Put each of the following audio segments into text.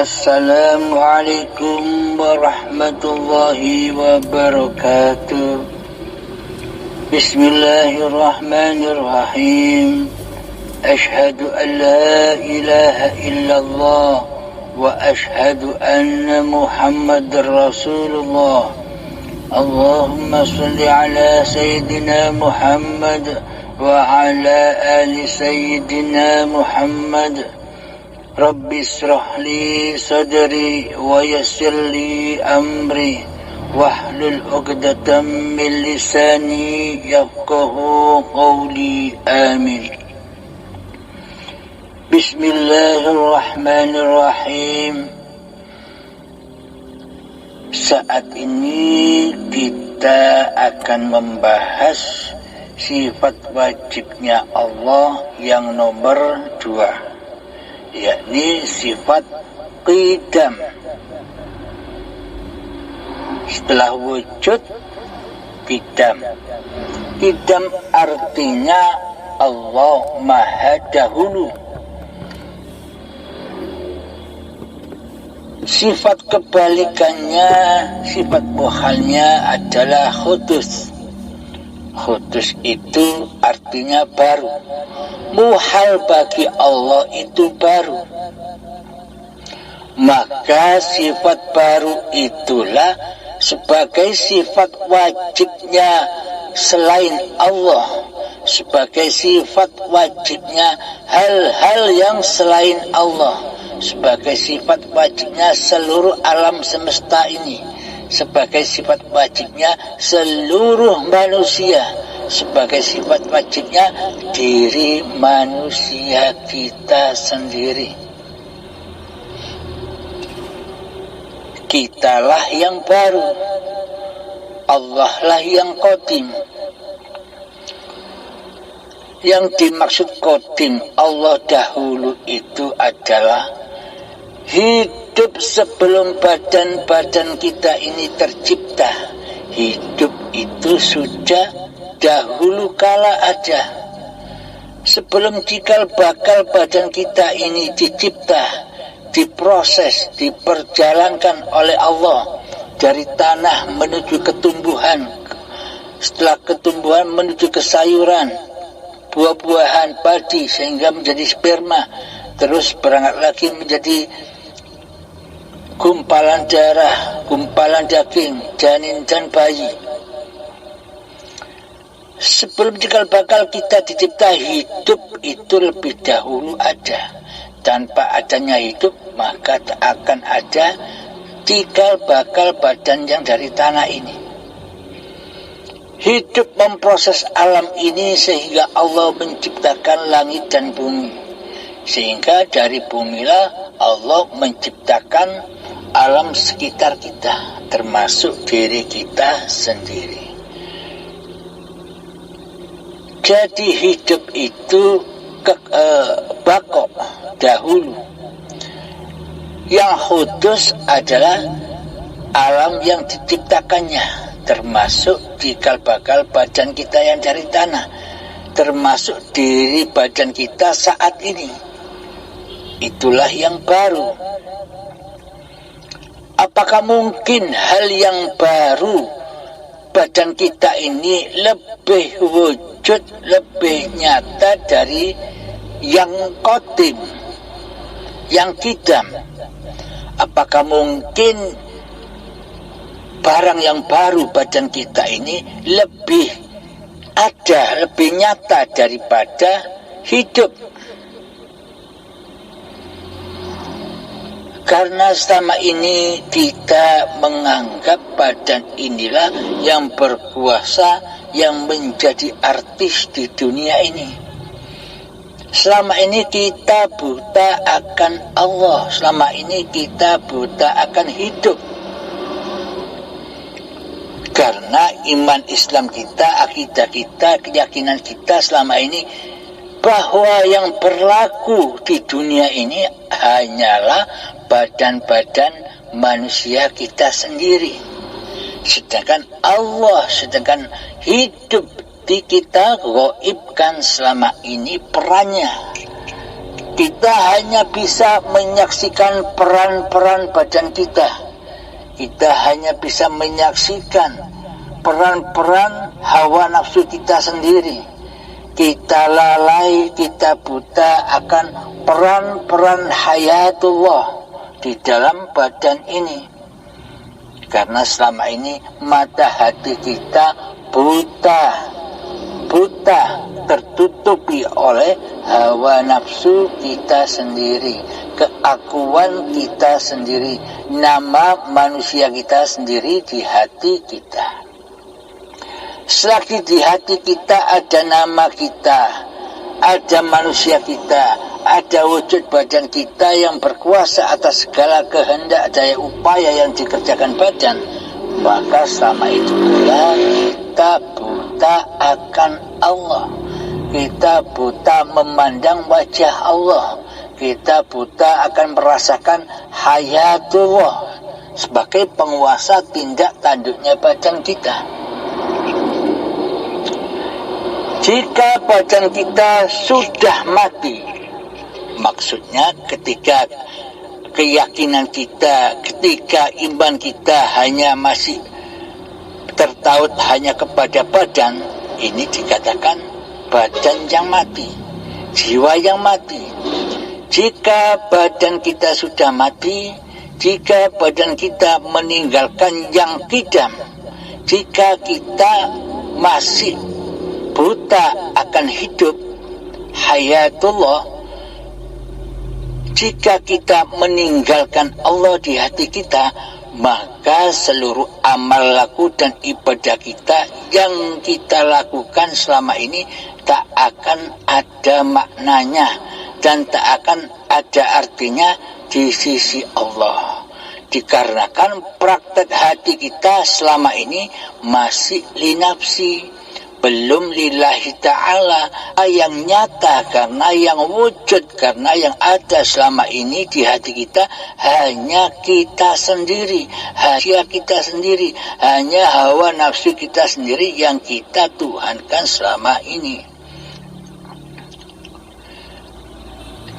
Assalamualaikum warahmatullahi wabarakatuh. Bismillahirrahmanirrahim. Ashhadu an la ilaha illallah wa ashhadu anna Muhammadar Rasulullah. Allahumma salli ala Sayyidina Muhammad wa ala ali Sayyidina Muhammad. Rabbi israh li sadri wa yassir li amri wahlul 'uqdatam min lisani yafqahu qawli. Amin. Bismillahirrahmanirrahim. Saat ini kita akan membahas sifat wajibnya Allah yang nomor 2, yakni sifat qidam. Setelah wujud, qidam. Qidam artinya Allah Maha Dahulu. Sifat kebalikannya, sifat muhalnya adalah khudus. Khudus itu artinya baru. Muhal bagi Allah itu baru. Maka sifat baru itulah sebagai sifat wajibnya selain Allah, sebagai sifat wajibnya hal-hal yang selain Allah, sebagai sifat wajibnya seluruh alam semesta ini, sebagai sifat wajibnya seluruh manusia, sebagai sifat wajibnya diri manusia kita sendiri. Kitalah yang baru, Allah lah yang qadim. Yang dimaksud qadim, Allah dahulu, itu adalah hidup sebelum badan-badan kita ini tercipta. Hidup itu sudah dahulu kala ada. Sebelum cikal bakal badan kita ini dicipta, diproses, diperjalankan oleh Allah dari tanah menuju ketumbuhan, setelah ketumbuhan menuju ke sayuran, buah-buahan, padi, sehingga menjadi sperma, terus berangkat lagi menjadi gumpalan darah, gumpalan daging, janin dan bayi. Sebelum cikal bakal kita dicipta, hidup itu lebih dahulu ada. Tanpa adanya hidup, maka tak akan ada cikal bakal badan yang dari tanah ini. Hidup memproses alam ini sehingga Allah menciptakan langit dan bumi. Sehingga dari bumilah Allah menciptakan alam sekitar kita, termasuk diri kita sendiri. Jadi hidup itu bakok dahulu. Yang kudus adalah alam yang diciptakannya, termasuk cikal bakal badan kita yang dari tanah, termasuk diri badan kita saat ini. Itulah yang baru. Apakah mungkin hal yang baru, badan kita ini lebih wujud, lebih nyata dari yang qadim, yang qidam? Apakah mungkin barang yang baru, badan kita ini, lebih ada, lebih nyata daripada hidup? Karena selama ini kita menganggap badan inilah yang berkuasa, yang menjadi artis di dunia ini. Selama ini kita buta akan Allah, selama ini kita buta akan hidup. Karena iman Islam kita, akidah kita, keyakinan kita selama ini bahwa yang berlaku di dunia ini hanyalah badan-badan manusia kita sendiri. Sedangkan Allah, sedangkan hidup di kita gaibkan selama ini perannya. Kita hanya bisa menyaksikan peran-peran badan kita. Kita hanya bisa menyaksikan peran-peran hawa nafsu kita sendiri. Kita lalai, kita buta akan peran-peran hayatullah di dalam badan ini. Karena selama ini mata hati kita buta, tertutupi oleh hawa nafsu kita sendiri, keakuan kita sendiri, nama manusia kita sendiri di hati kita. Selagi di hati kita ada nama kita, ada manusia kita, ada wujud badan kita yang berkuasa atas segala kehendak daya upaya yang dikerjakan badan, maka selama itu pula kita buta akan Allah. Kita buta memandang wajah Allah. Kita buta akan merasakan hayatullah sebagai penguasa tindak tanduknya badan kita. Jika badan kita sudah mati, maksudnya ketika keyakinan kita, ketika iman kita hanya masih tertaut hanya kepada badan, ini dikatakan badan yang mati, jiwa yang mati. Jika badan kita sudah mati, jika badan kita meninggalkan yang kidam, jika kita masih buta akan hidup hayatullah, jika kita meninggalkan Allah di hati kita, maka seluruh amal laku dan ibadah kita yang kita lakukan selama ini tak akan ada maknanya dan tak akan ada artinya di sisi Allah. Dikarenakan praktek hati kita selama ini masih linafsi, belum lillahi ta'ala, yang nyata karena yang wujud, karena yang ada selama ini di hati kita hanya kita sendiri, hanya kita sendiri, hanya hawa nafsu kita sendiri yang kita tuhankan selama ini.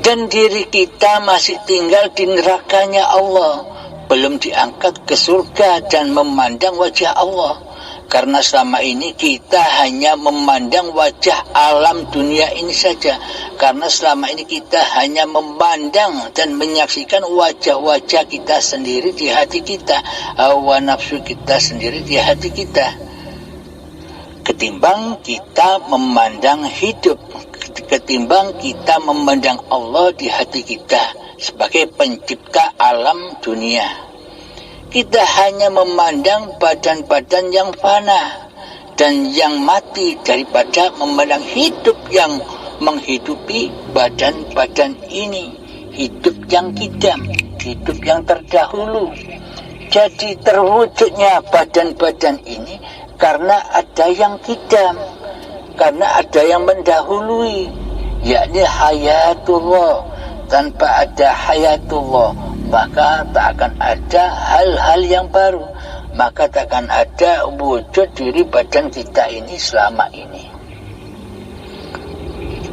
Dan diri kita masih tinggal di nerakanya Allah, belum diangkat ke surga dan memandang wajah Allah. Karena selama ini kita hanya memandang wajah alam dunia ini saja. Karena selama ini kita hanya memandang dan menyaksikan wajah-wajah kita sendiri di hati kita, hawa nafsu kita sendiri di hati kita. Ketimbang kita memandang hidup, ketimbang kita memandang Allah di hati kita sebagai pencipta alam dunia. Kita hanya memandang badan-badan yang fana dan yang mati daripada memandang hidup yang menghidupi badan-badan ini, hidup yang kidam, hidup yang terdahulu. Jadi terwujudnya badan-badan ini karena ada yang kidam, karena ada yang mendahului, yakni hayatullah. Tanpa ada hayatullah, maka tak akan ada hal-hal yang baru, maka tak akan ada wujud diri badan kita ini selama ini.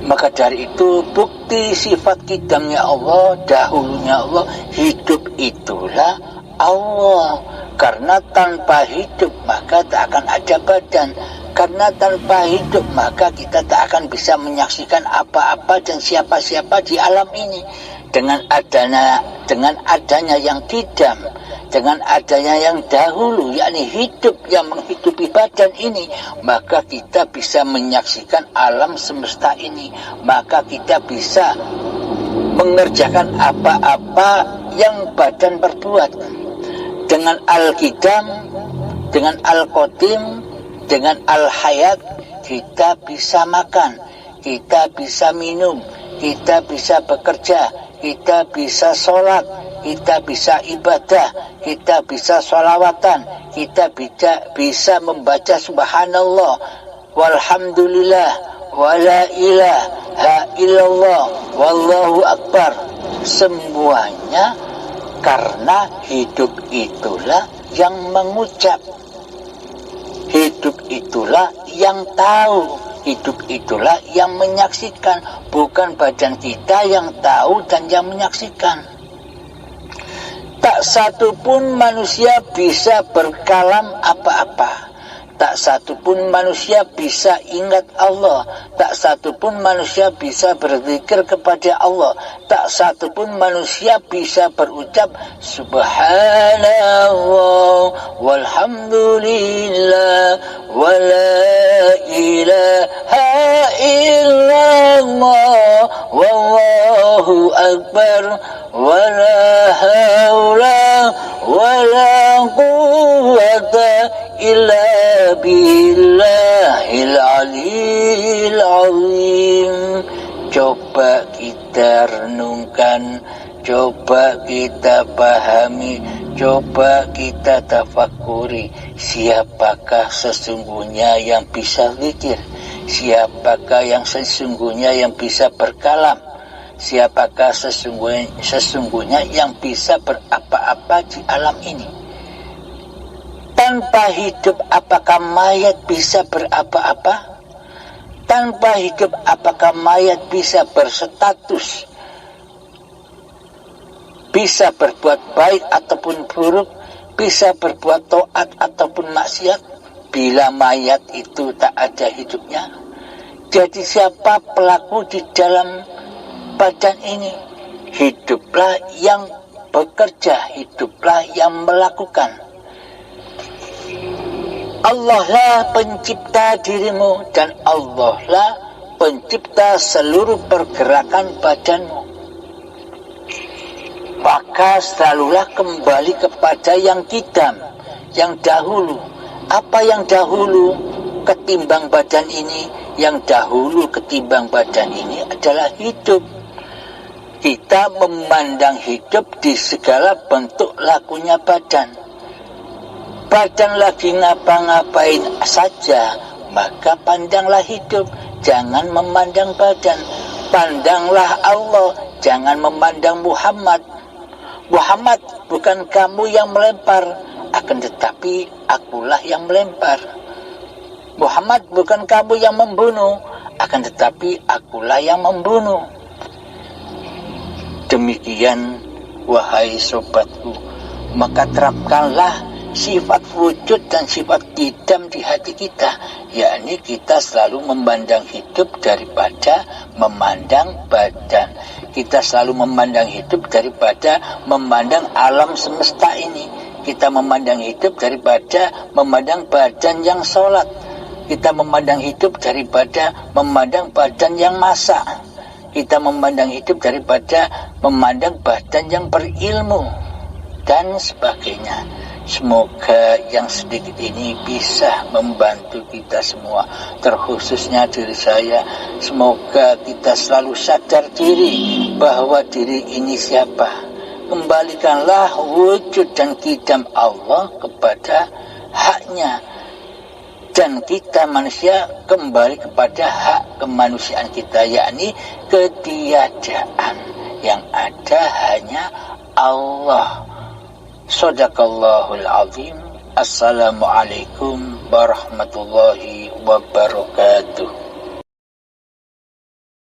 Maka dari itu bukti sifat kidamnya Allah, dahulunya Allah, hidup itulah Allah. Karena tanpa hidup maka tak akan ada badan. Karena tanpa hidup maka kita tak akan bisa menyaksikan apa-apa dan siapa-siapa di alam ini. Dengan adanya yang kidam, dengan adanya yang dahulu, yakni hidup yang menghidupi badan ini, maka kita bisa menyaksikan alam semesta ini. Maka kita bisa mengerjakan apa-apa yang badan berbuat. Dengan al-kidam, dengan al-qadim, dengan al-hayat, kita bisa makan, kita bisa minum, kita bisa bekerja, kita bisa sholat, kita bisa ibadah, kita bisa sholawatan, kita bisa membaca subhanallah, walhamdulillah, wala ilaha illallah, wallahu akbar. Semuanya karena hidup itulah yang mengucap, hidup itulah yang tahu, hidup itulah yang menyaksikan, bukan badan kita yang tahu dan yang menyaksikan. Tak satu pun manusia bisa berkalam apa-apa. Tak satu pun manusia bisa ingat Allah. Tak satu pun manusia bisa berzikir kepada Allah. Tak satu pun manusia bisa berucap Subhanallah walhamdulillah wa la ilaha illallah wallahu akbar wa la hawla wa la quwwata illa billahil aliyil azim. Coba kita renungkan, coba kita pahami, coba kita tafakuri, siapakah sesungguhnya yang bisa zikir, siapakah yang sesungguhnya yang bisa berkalam, siapakah sesungguhnya yang bisa berapa-apa di alam ini. Tanpa hidup apakah mayat bisa berapa-apa? Tanpa hidup apakah mayat bisa berstatus, bisa berbuat baik ataupun buruk, bisa berbuat taat ataupun maksiat? Bila mayat itu tak ada hidupnya, jadi siapa pelaku di dalam badan ini? Hiduplah yang bekerja, hiduplah yang melakukan. Allah lah pencipta dirimu dan Allah lah pencipta seluruh pergerakan badanmu. Maka selalulah kembali kepada yang kidam, yang dahulu. Apa yang dahulu ketimbang badan ini? Yang dahulu ketimbang badan ini adalah hidup. Kita memandang hidup di segala bentuk lakunya badan. Badan lagi ngapa-ngapain saja, maka pandanglah hidup, jangan memandang badan. Pandanglah Allah, jangan memandang Muhammad. Muhammad, bukan kamu yang melempar, akan tetapi akulah yang melempar. Muhammad, bukan kamu yang membunuh, akan tetapi akulah yang membunuh. Demikian, wahai sobatku, maka terapkanlah sifat wujud dan sifat kidam di hati kita, yakni kita selalu memandang hidup daripada memandang badan. Kita selalu memandang hidup daripada memandang alam semesta ini. Kita memandang hidup daripada memandang badan yang sholat. Kita memandang hidup daripada memandang badan yang masak. Kita memandang hidup daripada memandang badan yang berilmu dan sebagainya. Semoga yang sedikit ini bisa membantu kita semua, terkhususnya diri saya. Semoga kita selalu sadar diri bahwa diri ini siapa. Kembalikanlah wujud dan kidam Allah kepada haknya. Dan kita manusia kembali kepada hak kemanusiaan kita, yakni ketiadaan. Yang ada hanya Allah. Shadaqallahul azim. Assalamualaikum warahmatullahi wabarakatuh.